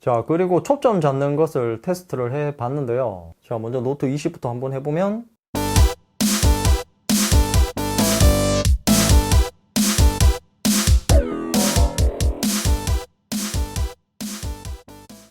자, 그리고 초점 잡는 것을 테스트를 해 봤는데요. 자, 먼저 노트 20부터 한번 해보면,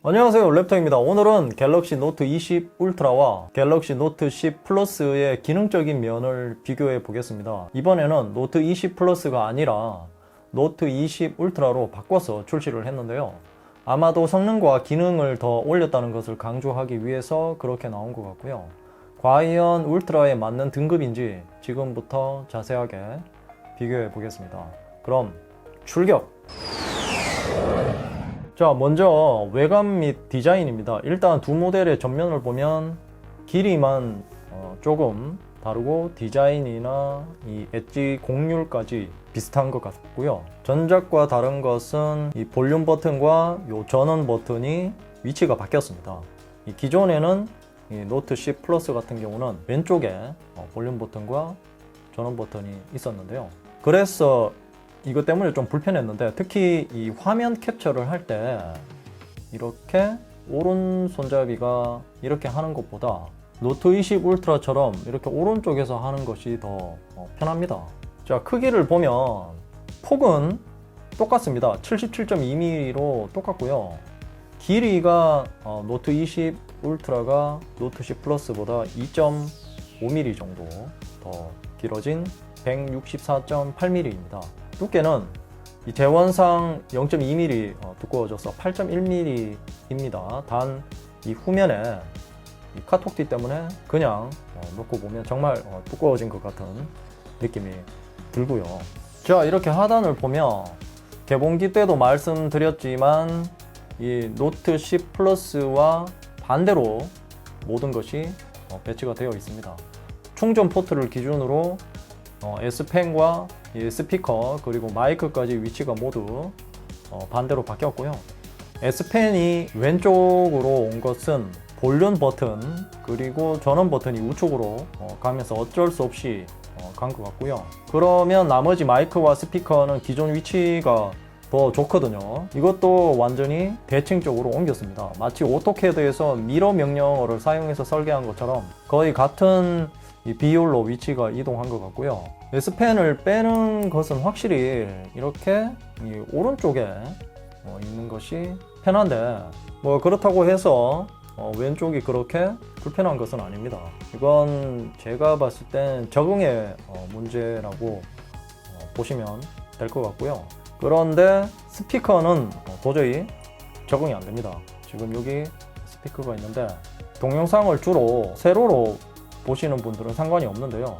안녕하세요, 랩터입니다. 오늘은 갤럭시 노트 20 울트라와 갤럭시 노트 10 플러스의 기능적인 면을 비교해 보겠습니다. 이번에는 노트 20 플러스가 아니라 노트 20 울트라로 바꿔서 출시를 했는데요. 아마도 성능과 기능을 더 올렸다는 것을 강조하기 위해서 그렇게 나온 것 같고요. 과연 울트라에 맞는 등급인지 지금부터 자세하게 비교해 보겠습니다. 그럼 출격! 자, 먼저 외관 및 디자인입니다. 일단 두 모델의 전면을 보면 길이만 조금 다르고 디자인이나 이 엣지 곡률까지 비슷한 것 같고요. 전작과 다른 것은 이 볼륨 버튼과 요 전원 버튼이 위치가 바뀌었습니다. 이 기존에는 이 노트 10 플러스 같은 경우는 왼쪽에 볼륨 버튼과 전원 버튼이 있었는데요. 그래서 이것 때문에 좀 불편했는데, 특히 이 화면 캡처를 할 때 이렇게 오른 손잡이가 이렇게 하는 것보다 노트 20 울트라처럼 이렇게 오른쪽에서 하는 것이 더 편합니다. 자, 크기를 보면 폭은 똑같습니다. 77.2mm로 똑같고요. 길이가 노트 20 울트라가 노트 10 플러스보다 2.5mm 정도 더 길어진 164.8mm입니다. 두께는 이 재원상 0.2mm 두꺼워져서 8.1mm입니다. 단 이 후면에 이 카톡띠 때문에 그냥 놓고 보면 정말 두꺼워진 것 같은 느낌이 들고요. 자, 이렇게 하단을 보면 개봉기 때도 말씀드렸지만 이 노트 10 플러스와 반대로 모든 것이 배치가 되어 있습니다. 충전 포트를 기준으로 S펜과 스피커 그리고 마이크까지 위치가 모두 반대로 바뀌었고요. S펜이 왼쪽으로 온 것은 볼륨 버튼 그리고 전원 버튼이 우측으로 가면서 어쩔 수 없이 간 것 같고요. 그러면 나머지 마이크와 스피커는 기존 위치가 더 좋거든요. 이것도 완전히 대칭적으로 옮겼습니다. 마치 오토캐드에서 미러 명령어를 사용해서 설계한 것처럼 거의 같은 이 비율로 위치가 이동한 것 같고요. S펜을 빼는 것은 확실히 이렇게 이 오른쪽에 있는 것이 편한데, 뭐 그렇다고 해서 왼쪽이 그렇게 불편한 것은 아닙니다. 이건 제가 봤을 땐 적응의 문제라고 보시면 될 것 같고요. 그런데 스피커는 도저히 적응이 안 됩니다. 지금 여기 스피커가 있는데 동영상을 주로 세로로 보시는 분들은 상관이 없는데요.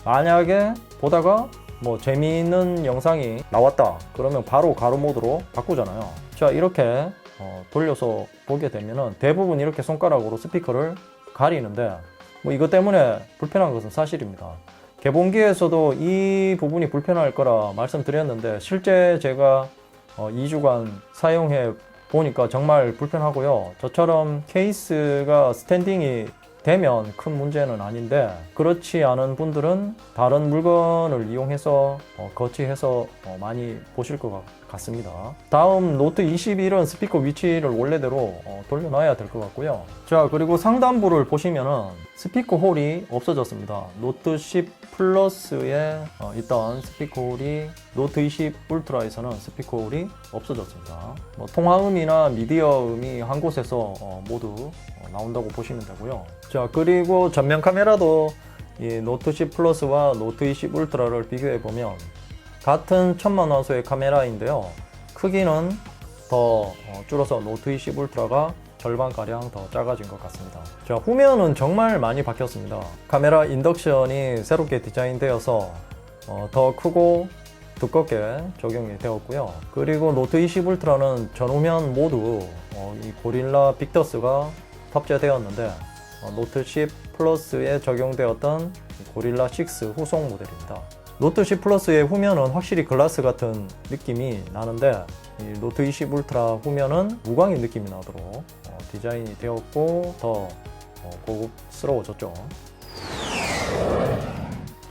만약에 보다가 뭐 재미있는 영상이 나왔다 그러면 바로 가로 모드로 바꾸잖아요. 자, 이렇게 돌려서 보게 되면은 대부분 이렇게 손가락으로 스피커를 가리는데, 뭐 이것 때문에 불편한 것은 사실입니다. 개봉기에서도 이 부분이 불편할 거라 말씀드렸는데 실제 제가 2주간 사용해 보니까 정말 불편하고요. 저처럼 케이스가 스탠딩이 되면 큰 문제는 아닌데, 그렇지 않은 분들은 다른 물건을 이용해서 거치해서 많이 보실 것 같습니다. 다음 노트 21은 스피커 위치를 원래대로 돌려놔야 될 것 같고요. 자, 그리고 상단부를 보시면은 스피커 홀이 없어졌습니다. 노트 10 플러스에 있던 스피커 홀이 노트 20 울트라에서는 스피커 홀이 없어졌습니다. 뭐 통화음이나 미디어 음이 한 곳에서 모두 나온다고 보시면 되고요. 자, 그리고 전면 카메라도 이 노트 10 플러스와 노트 20 울트라를 비교해 보면 같은 1000만 화소의 카메라인데요. 크기는 더 줄어서 노트 20 울트라가 절반가량 더 작아진 것 같습니다. 자, 후면은 정말 많이 바뀌었습니다. 카메라 인덕션이 새롭게 디자인되어서 더 크고 두껍게 적용이 되었고요. 그리고 노트 20 울트라는 전후면 모두 이 고릴라 빅터스가 탑재되었는데 노트 10 플러스에 적용되었던 고릴라 6 후속 모델입니다. 노트 10 플러스의 후면은 확실히 글라스 같은 느낌이 나는데 이 노트 20 울트라 후면은 무광인 느낌이 나도록 디자인이 되었고 더 고급스러워졌죠.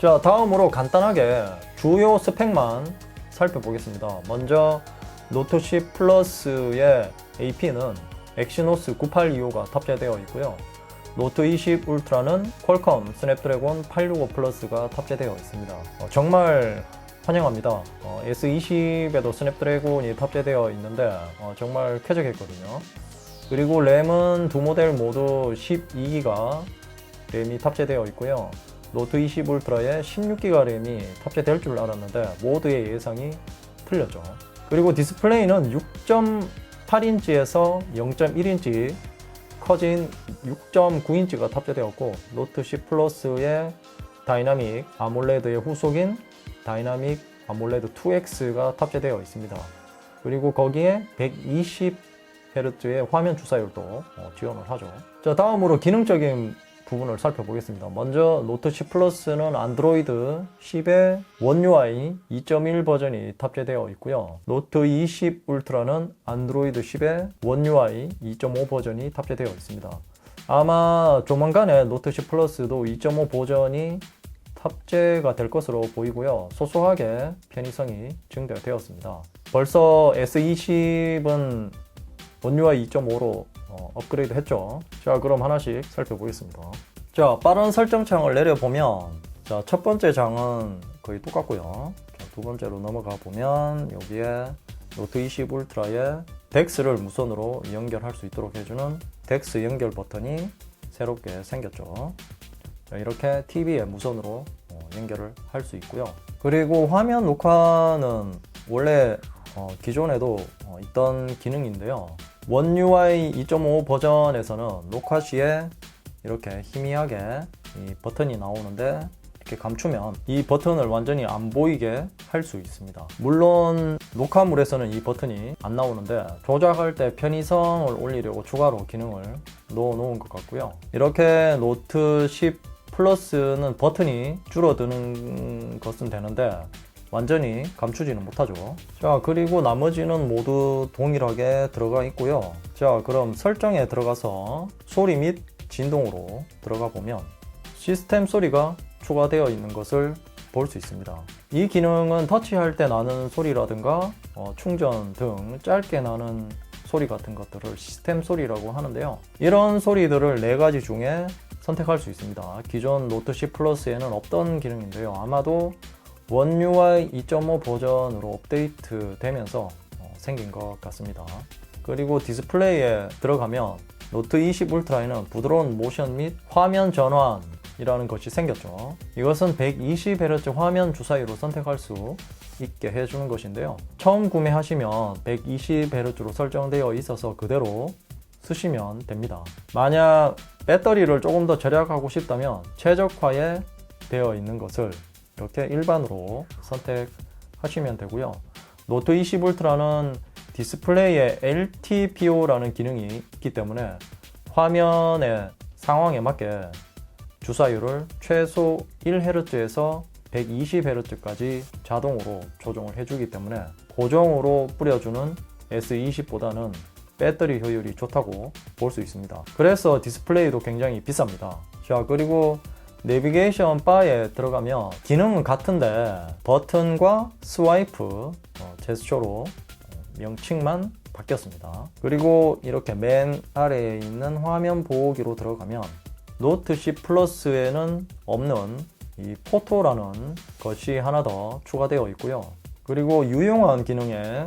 자, 다음으로 간단하게 주요 스펙만 살펴보겠습니다. 먼저 노트 10 플러스의 AP는 엑시노스 9825가 탑재되어 있고요. 노트 20 울트라는 퀄컴 스냅드래곤 865 플러스가 탑재되어 있습니다. 정말 환영합니다. S20에도 스냅드래곤이 탑재되어 있는데 정말 쾌적했거든요. 그리고 램은 두 모델 모두 12기가 램이 탑재되어 있고요. 노트 20 울트라에 16기가 램이 탑재될 줄 알았는데 모두의 예상이 틀렸죠. 그리고 디스플레이는 6.8인치에서 0.1인치 커진 6.9인치가 탑재되었고, 노트 10 플러스의 다이나믹 아몰레드의 후속인 다이나믹 아몰레드 2X가 탑재되어 있습니다. 그리고 거기에 120Hz의 화면 주사율도 지원을 하죠. 자, 다음으로 기능적인 부분을 살펴보겠습니다. 먼저 노트 10 플러스는 안드로이드 10의 원 UI 2.1 버전이 탑재되어 있고요. 노트 20 울트라는 안드로이드 10의 원 UI 2.5 버전이 탑재되어 있습니다. 아마 조만간에 노트 10 플러스도 2.5 버전이 탑재가 될 것으로 보이고요. 소소하게 편의성이 증대되었습니다. 벌써 S20은 원 UI 2.5로 업그레이드 했죠. 자, 그럼 하나씩 살펴보겠습니다. 자, 빠른 설정 창을 내려보면, 자, 첫 번째 장은 거의 똑같고요. 자, 두 번째로 넘어가 보면 여기에 노트 20 울트라에 덱스를 무선으로 연결할 수 있도록 해주는 덱스 연결 버튼이 새롭게 생겼죠. 자, 이렇게 TV에 무선으로 연결을 할 수 있고요. 그리고 화면 녹화는 원래 기존에도 있던 기능인데요. 원 UI 2.5 버전에서는 녹화 시에 이렇게 희미하게 이 버튼이 나오는데, 이렇게 감추면 이 버튼을 완전히 안 보이게 할 수 있습니다. 물론 녹화물에서는 이 버튼이 안 나오는데, 조작할 때 편의성을 올리려고 추가로 기능을 넣어 놓은 것 같고요. 이렇게 노트 10 플러스는 버튼이 줄어드는 것은 되는데 완전히 감추지는 못하죠. 자, 그리고 나머지는 모두 동일하게 들어가 있고요. 자, 그럼 설정에 들어가서 소리 및 진동으로 들어가 보면 시스템 소리가 추가되어 있는 것을 볼 수 있습니다. 이 기능은 터치할 때 나는 소리라든가 충전 등 짧게 나는 소리 같은 것들을 시스템 소리라고 하는데요. 이런 소리들을 4가지 중에 선택할 수 있습니다. 기존 노트 10 플러스에는 없던 기능인데요. 아마도 원 UI 2.5 버전으로 업데이트 되면서 생긴 것 같습니다. 그리고 디스플레이에 들어가면 노트 20 울트라에는 부드러운 모션 및 화면 전환이라는 것이 생겼죠. 이것은 120Hz 화면 주사위로 선택할 수 있게 해주는 것인데요. 처음 구매하시면 120Hz로 설정되어 있어서 그대로 쓰시면 됩니다. 만약 배터리를 조금 더 절약하고 싶다면 최적화에 되어 있는 것을 이렇게 일반으로 선택하시면 되고요. 노트 20 울트라는 디스플레이에 LTPO라는 기능이 있기 때문에 화면의 상황에 맞게 주사율을 최소 1Hz에서 120Hz까지 자동으로 조정을 해주기 때문에 고정으로 뿌려주는 S20보다는 배터리 효율이 좋다고 볼 수 있습니다. 그래서 디스플레이도 굉장히 비쌉니다. 자, 그리고 내비게이션 바에 들어가면 기능은 같은데 버튼과 스와이프, 제스처로 명칭만 바뀌었습니다. 그리고 이렇게 맨 아래에 있는 화면 보호기로 들어가면 노트 10 플러스에는 없는 이 포토라는 것이 하나 더 추가되어 있고요. 그리고 유용한 기능에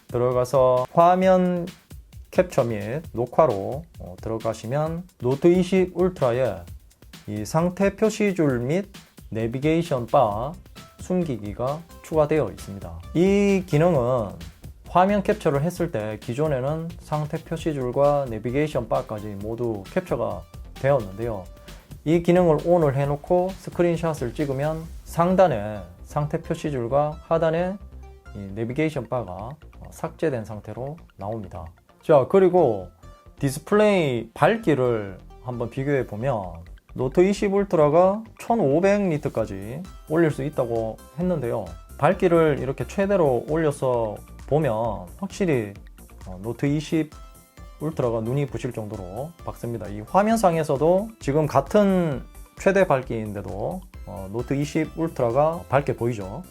들어가서 화면 캡처 및 녹화로 들어가시면 노트 20 울트라에 이 상태 표시줄 및 내비게이션 바 숨기기가 추가되어 있습니다. 이 기능은 화면 캡처를 했을 때 기존에는 상태 표시줄과 내비게이션 바까지 모두 캡처가 되었는데요. 이 기능을 ON을 해놓고 스크린샷을 찍으면 상단에 상태 표시줄과 하단에 이 내비게이션 바가 삭제된 상태로 나옵니다. 자, 그리고 디스플레이 밝기를 한번 비교해 보면 노트 20 울트라가 1500니트까지 올릴 수 있다고 했는데요. 밝기를 이렇게 최대로 올려서 보면 확실히 노트 20 울트라가 눈이 부실 정도로 밝습니다. 이 화면상에서도 지금 같은 최대 밝기인데도 노트 20 울트라가 밝게 보이죠.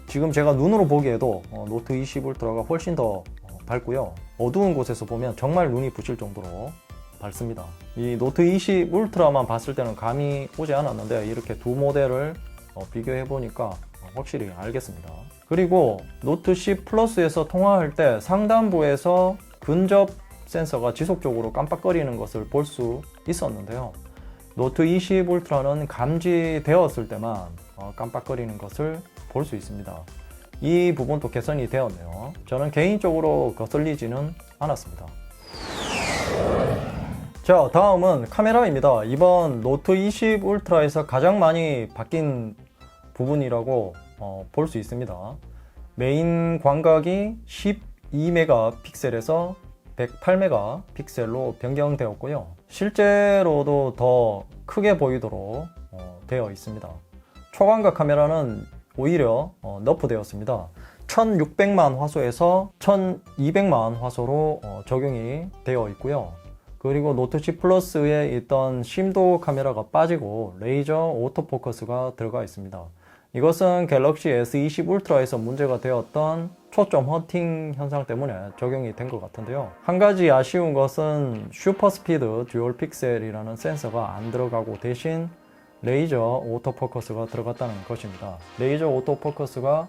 지금 제가 눈으로 보기에도 노트 20 울트라가 훨씬 더 밝고요. 어두운 곳에서 보면 정말 눈이 부실 정도로 밝습니다. 이 노트 20 울트라만 봤을 때는 감이 오지 않았는데 이렇게 두 모델을 비교해 보니까 확실히 알겠습니다. 그리고 노트 10 플러스에서 통화할 때 상단부에서 근접 센서가 지속적으로 깜빡거리는 것을 볼 수 있었는데요. 노트 20 울트라는 감지되었을 때만 깜빡거리는 것을 볼 수 있습니다. 이 부분도 개선이 되었네요. 저는 개인적으로 거슬리지는 않았습니다. 자, 다음은 카메라입니다. 이번 노트 20 울트라에서 가장 많이 바뀐 부분이라고 볼 수 있습니다. 메인 광각이 12메가픽셀에서 108메가픽셀로 변경되었고요. 실제로도 더 크게 보이도록 되어 있습니다. 초광각 카메라는 오히려 너프되었습니다. 1600만 화소에서 1200만 화소로 적용이 되어 있고요. 그리고 노트 10 플러스에 있던 심도 카메라가 빠지고 레이저 오토포커스가 들어가 있습니다. 이것은 갤럭시 S20 울트라에서 문제가 되었던 초점 허팅 현상 때문에 적용이 된 것 같은데요. 한 가지 아쉬운 것은 슈퍼스피드 듀얼 픽셀이라는 센서가 안 들어가고 대신 레이저 오토포커스가 들어갔다는 것입니다. 레이저 오토포커스가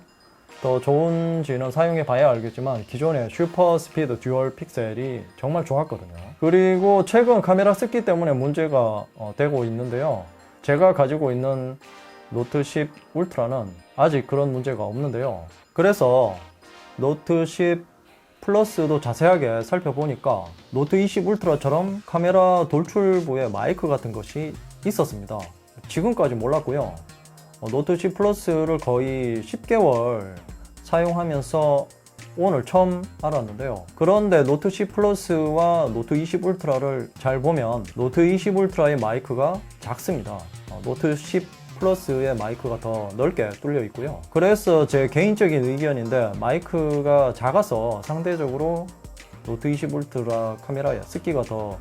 더 좋은지는 사용해 봐야 알겠지만 기존의 슈퍼스피드 듀얼 픽셀이 정말 좋았거든요. 그리고 최근 카메라 습기 때문에 문제가 되고 있는데요. 제가 가지고 있는 노트 10 울트라는 아직 그런 문제가 없는데요. 그래서 노트 10 플러스도 자세하게 살펴보니까 노트 20 울트라처럼 카메라 돌출부에 마이크 같은 것이 있었습니다. 지금까지 몰랐고요. 노트 10 플러스를 거의 10개월 사용하면서 오늘 처음 알았는데요. 그런데 노트 10 플러스와 노트 20 울트라를 잘 보면 노트 20 울트라의 마이크가 작습니다. 노트 10 플러스의 마이크가 더 넓게 뚫려 있고요. 그래서 제 개인적인 의견인데 마이크가 작아서 상대적으로 노트 20 울트라 카메라에 습기가 더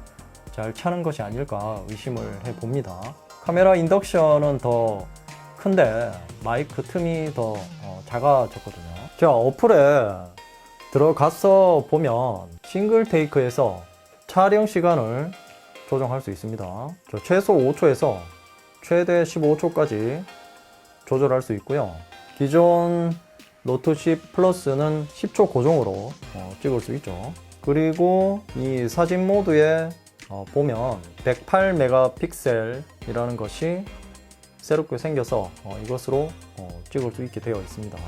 잘 차는 것이 아닐까 의심을 해봅니다. 카메라 인덕션은 더 큰데 마이크 틈이 더 작아졌거든요. 자, 어플에 들어가서 보면 싱글 테이크에서 촬영 시간을 조정할 수 있습니다. 최소 5초에서 최대 15초까지 조절할 수 있고요. 기존 노트 10 플러스는 10초 고정으로 찍을 수 있죠. 그리고 이 사진 모드에 보면 108메가픽셀이라는 것이 새롭게 생겨서 이것으로 찍을 수 있게 되어 있습니다.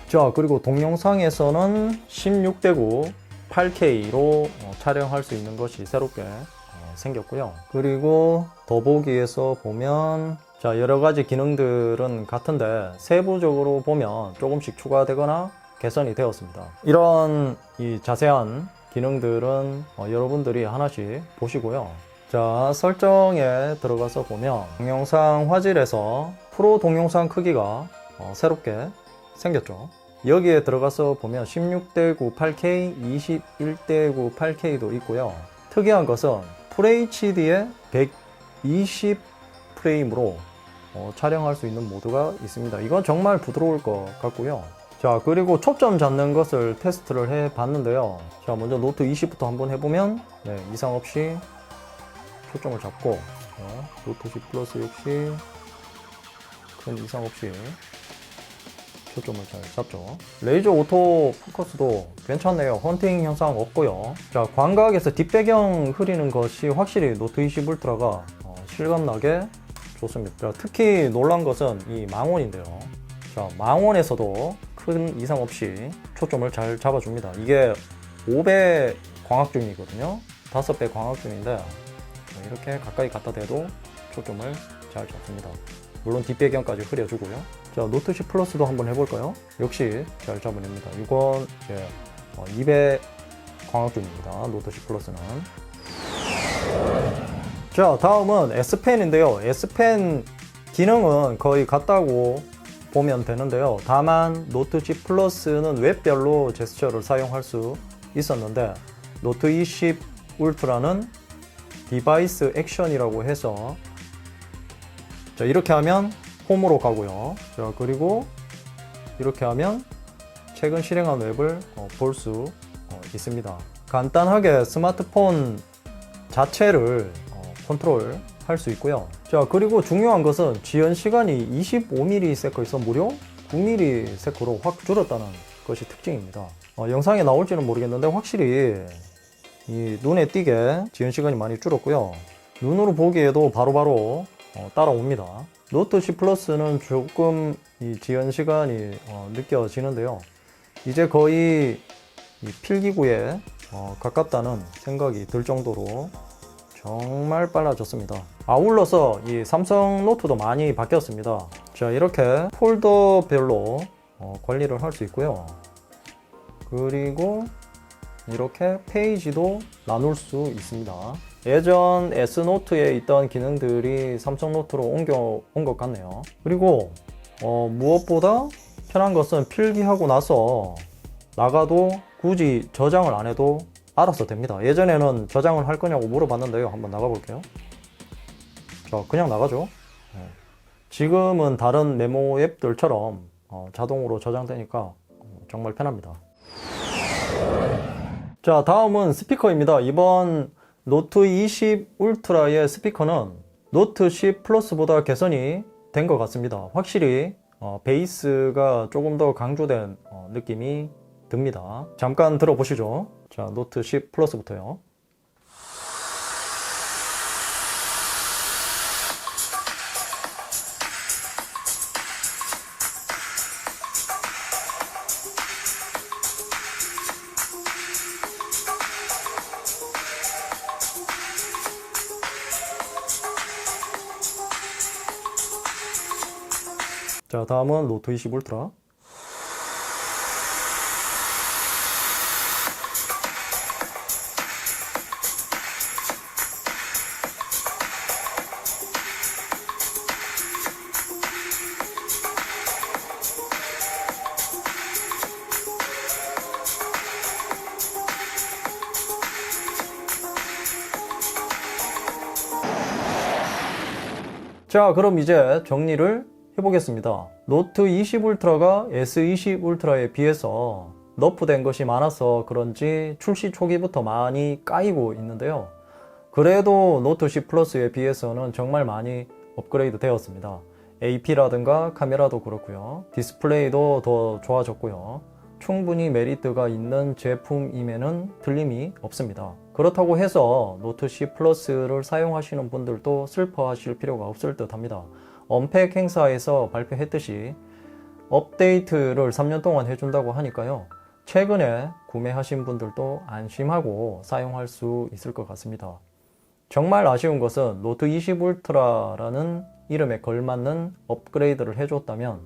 자, 그리고 동영상에서는 16:9 8K로 촬영할 수 있는 것이 새롭게 생겼고요. 그리고 더보기에서 보면 자, 여러 가지 기능들은 같은데 세부적으로 보면 조금씩 추가되거나 개선이 되었습니다. 이런 이 자세한 기능들은 여러분들이 하나씩 보시고요. 자, 설정에 들어가서 보면 동영상 화질에서 프로 동영상 크기가 새롭게 생겼죠. 여기에 들어가서 보면 16:9 8K, 21:9 8K도 있고요. 특이한 것은 FHD에 120 프레임으로 촬영할 수 있는 모드가 있습니다. 이건 정말 부드러울 것 같고요. 자, 그리고 초점 잡는 것을 테스트를 해 봤는데요. 자, 먼저 노트 20부터 한번 해보면 이상 없이 초점을 잡고 노트 10 플러스 역시 큰 이상 없이 초점을 잘 잡죠. 레이저 오토 포커스도 괜찮네요. 헌팅 현상 없고요. 자, 광각에서 뒷배경 흐리는 것이 확실히 노트 20 울트라가 실감나게 좋습니다. 자, 특히 놀란 것은 이 망원인데요. 자, 망원에서도 큰 이상 없이 초점을 잘 잡아줍니다. 이게 5배 광학줌이거든요. 5배 광학줌인데 이렇게 가까이 갖다 대도 초점을 잘 잡습니다. 물론 뒷배경까지 흐려주고요. 자, 노트 10 플러스도 한번 해볼까요? 역시 잘 잡아냅니다. 이건 2배 광학줌입니다. 노트 10 플러스는. 자, 다음은 S펜인데요. S펜 기능은 거의 같다고 보면 되는데요. 다만 노트 10 플러스는 웹별로 제스처를 사용할 수 있었는데 노트 20 울트라는 디바이스 액션이라고 해서 자, 이렇게 하면 홈으로 가고요. 자, 그리고 이렇게 하면 최근 실행한 웹을 볼 수 있습니다. 간단하게 스마트폰 자체를 컨트롤 할 수 있고요. 자, 그리고 중요한 것은 지연 시간이 25ms에서 무려 9ms로 확 줄었다는 것이 특징입니다. 영상에 나올지는 모르겠는데 확실히 이 눈에 띄게 지연 시간이 많이 줄었고요. 눈으로 보기에도 바로바로 따라옵니다. 노트 10 플러스는 조금 이 지연 시간이 느껴지는데요. 이제 거의 이 필기구에 가깝다는 생각이 들 정도로 정말 빨라졌습니다. 아울러서 이 삼성 노트도 많이 바뀌었습니다. 자, 이렇게 폴더별로 관리를 할 수 있고요. 그리고 이렇게 페이지도 나눌 수 있습니다. 예전 S노트에 있던 기능들이 삼성 노트로 옮겨온 것 같네요. 그리고 무엇보다 편한 것은 필기하고 나서 나가도 굳이 저장을 안 해도 알아서 됩니다. 예전에는 저장을 할 거냐고 물어봤는데요. 한번 나가 볼게요. 자, 그냥 나가죠. 지금은 다른 메모 앱들처럼 자동으로 저장되니까 정말 편합니다. 자, 다음은 스피커입니다. 이번 노트 20 울트라의 스피커는 노트 10 플러스보다 개선이 된 것 같습니다. 확실히 베이스가 조금 더 강조된 느낌이 듭니다. 잠깐 들어보시죠. 자, 노트 10 플러스부터요. 자, 다음은 노트 20 울트라. 자, 그럼 이제 정리를 해보겠습니다. 노트 20 울트라가 S20 울트라에 비해서 너프된 것이 많아서 그런지 출시 초기부터 많이 까이고 있는데요. 그래도 노트 10 플러스에 비해서는 정말 많이 업그레이드 되었습니다. AP라든가 카메라도 그렇고요. 디스플레이도 더 좋아졌고요. 충분히 메리트가 있는 제품임에는 틀림이 없습니다. 그렇다고 해서 노트 10 플러스를 사용하시는 분들도 슬퍼하실 필요가 없을 듯 합니다. 언팩 행사에서 발표했듯이 업데이트를 3년 동안 해준다고 하니까요. 최근에 구매하신 분들도 안심하고 사용할 수 있을 것 같습니다. 정말 아쉬운 것은 노트 20 울트라라는 이름에 걸맞는 업그레이드를 해줬다면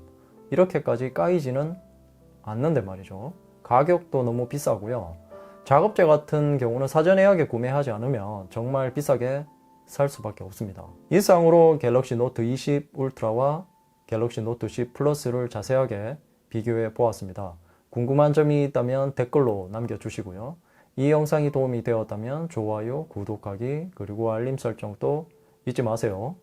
이렇게까지 까이지는 않는데 말이죠. 가격도 너무 비싸고요. 작업제 같은 경우는 사전 예약에 구매하지 않으면 정말 비싸게 살 수밖에 없습니다. 이상으로 갤럭시 노트 20 울트라와 갤럭시 노트 10 플러스를 자세하게 비교해 보았습니다. 궁금한 점이 있다면 댓글로 남겨주시고요. 이 영상이 도움이 되었다면 좋아요, 구독하기, 그리고 알림 설정도 잊지 마세요.